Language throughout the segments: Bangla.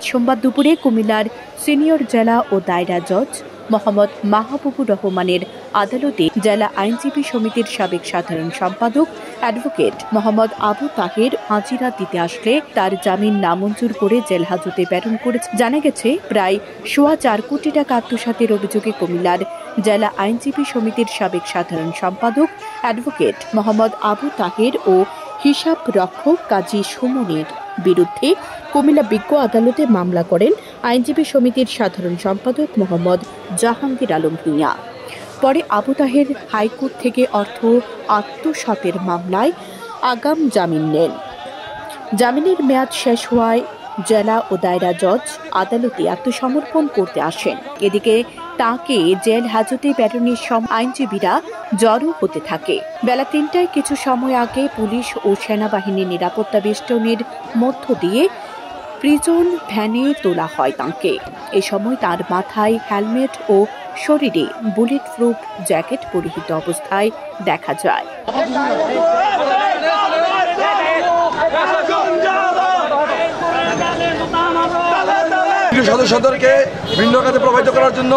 সোমবার দুপুরে কুমিল্লার সিনিয়র জেলা ও দায়রা জজ মোহাম্মদ মাহবুবুর রহমানের আদালতে জেলা আইনজীবী সমিতির সাবেক সাধারণ সম্পাদক অ্যাডভোকেট মোহাম্মদ আবু তাহের হাজিরা দিতে আসলে তার জামিন নামঞ্জুর করে জেল হাজতে প্রেরণ করেছে। জানা গেছে, প্রায় 4.25 কোটি টাকা আত্মসাতের অভিযোগে কুমিল্লার জেলা আইনজীবী সমিতির সাবেক সাধারণ সম্পাদক অ্যাডভোকেট মোহাম্মদ আবু তাহের ও হিসাব রক্ষক কাজী সুমনের বিরুদ্ধে কুমিল্লা বিজ্ঞ আদালতে মামলা করেন আইনজীবী সমিতির সাধারণ সম্পাদক মোহাম্মদ জাহাঙ্গীর আলম ভূঁইয়া। পরে আবু তাহের হাইকোর্ট থেকে অর্থ আত্মসাতের মামলায় আগাম জামিন নেন। জামিনের মেয়াদ শেষ হওয়ায় জেলা ও দায়রা জজ আদালতে আত্মসমর্পণ করতে আসেন। এদিকে তাকে জেল হাজতে প্রেরণের আইনজীবীরা জড়ো হতে থাকে। বেলা 3টায় কিছু সময় আগে পুলিশ ও সেনাবাহিনীর নিরাপত্তা বেষ্টনীর মধ্য দিয়ে প্রিজন ভ্যানে তোলা হয় তাঁকে। এ সময় তার মাথায় হেলমেট ও শরীরে বুলেট প্রুফ জ্যাকেট পরিহিত অবস্থায় দেখা যায়। সদস্যদেরকে ভিন্ন খাতে প্রভাবিত করার জন্য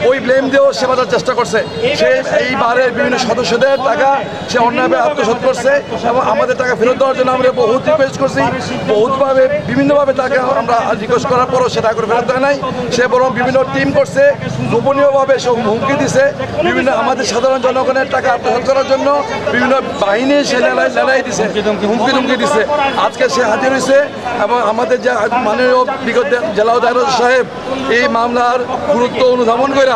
ওই ব্লেম দিয়েও সে বাঁচার চেষ্টা করছে। সে এইবারের বিভিন্ন সদস্যদের টাকা সে অন্যায়ভাবে আত্মসাৎ করছে এবং আমাদের টাকা ফেরত দেওয়ার জন্য আমরা বহুত রিকোয়েস্ট করছি, বহুতভাবে বিভিন্নভাবে তাকে আমরা রিকোয়েস্ট করার পরও সে টাকা করে ফেরত দেয় নাই। সে বরং বিভিন্ন টিম করছে, গোপনীয়ভাবে সে হুমকি দিছে, বিভিন্ন আমাদের সাধারণ জনগণের টাকা আত্মসাৎ করার জন্য বিভিন্ন বাহিনী সে লেলাই দিছে, হুমকি দিছে। আজকে সে হাজির হয়েছে এবং আমাদের যে মাননীয় বিগত জেলা দায়রা সাহেব এই মামলার গুরুত্ব অনুধাবন করে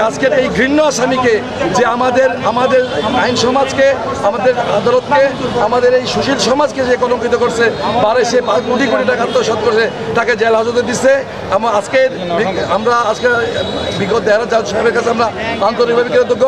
আজকের এই ঘৃণ্য আসামিকে যে আমাদের আইন সমাজকে, আমাদের আদালতকে, আমাদের এই সুশীল সমাজকে যে কলঙ্কিত করছে, পারে সে কোটি কোটি টাকা আত্মসাৎ করছে, তাকে জেল হাজতে দিচ্ছে। এবং আজকে বিগত দায়রা জজ সাহেবের কাছে আমরা আন্তরিকভাবে কৃতজ্ঞ।